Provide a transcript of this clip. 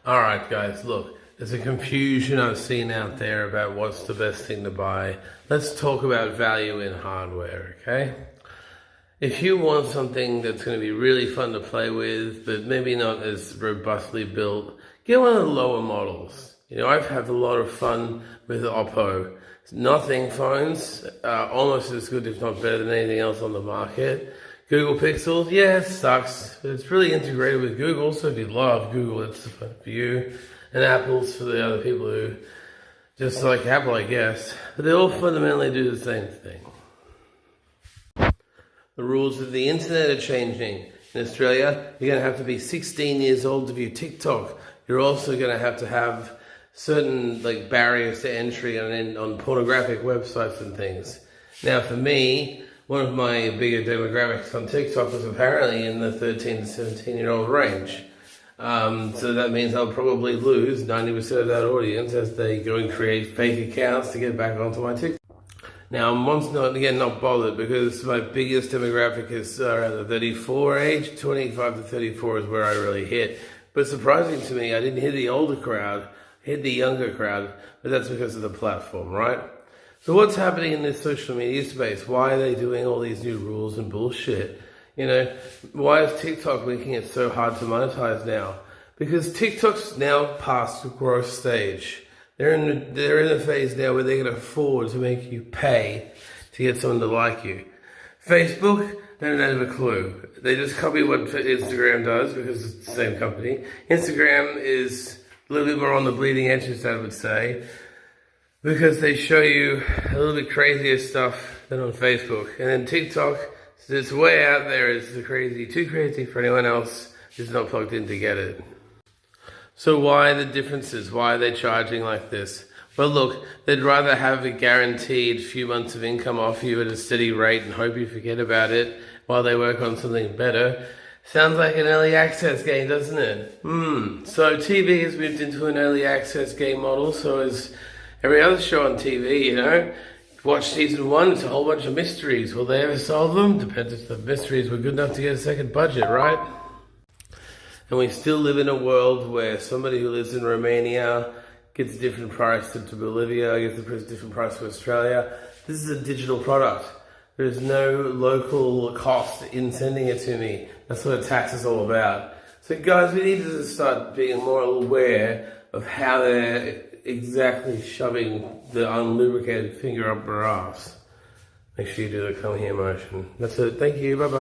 Alright guys, look, there's a confusion I've seen out there about what's the best thing to buy. Let's talk about value in hardware, okay? If you want something that's going to be really fun to play with, but maybe not as robustly built, get one of the lower models. You know, I've had a lot of fun with Oppo. Nothing phones, almost as good if not better than anything else on the market. Google Pixel, yeah, it sucks, but it's really integrated with Google, so if you love Google, it's the phone for you. And Apple's for the other people who just like Apple, I guess. But they all fundamentally do the same thing. The rules of the internet are changing. In Australia, you're going to have to be 16 years old to view TikTok. You're also going to have certain barriers to entry on pornographic websites and things. Now, for me, one of my bigger demographics on TikTok was apparently in the 13 to 17-year-old range. So that means I'll probably lose 90% of that audience as they go and create fake accounts to get back onto my TikTok. Now, I'm once not bothered because my biggest demographic is around the 34 age. 25 to 34 is where I really hit. But surprising to me, I didn't hit the older crowd, I hit the younger crowd, but that's because of the platform, right? So what's happening in this social media space? Why are they doing all these new rules and bullshit? You know, why is TikTok making it so hard to monetize now? Because TikTok's now past the growth stage. They're in a phase now where they can afford to make you pay to get someone to like you. Facebook, they don't have a clue. They just copy what Instagram does because it's the same company. Instagram is a little bit more on the bleeding edges, I would say, because they show you a little bit crazier stuff than on Facebook. And then TikTok, it's way out there. It's too crazy for anyone else who's not plugged in to get it. So why the differences? Why are they charging like this? Well, look, they'd rather have a guaranteed few months of income off you at a steady rate and hope you forget about it while they work on something better. Sounds like an early access game, doesn't it? So TV has moved into an early access game model, so is every other show on TV, you know. Watch season 1, it's a whole bunch of mysteries. Will they ever solve them? Depends if the mysteries were good enough to get a second budget, right? And we still live in a world where somebody who lives in Romania gets a different price to Bolivia, gets a different price to Australia. This is a digital product. There's no local cost in sending it to me. That's what a tax is all about. So guys, we need to start being more aware of how they're exactly shoving the unlubricated finger up our ass. Make sure you do the come here motion. That's it. Thank you. Bye-bye.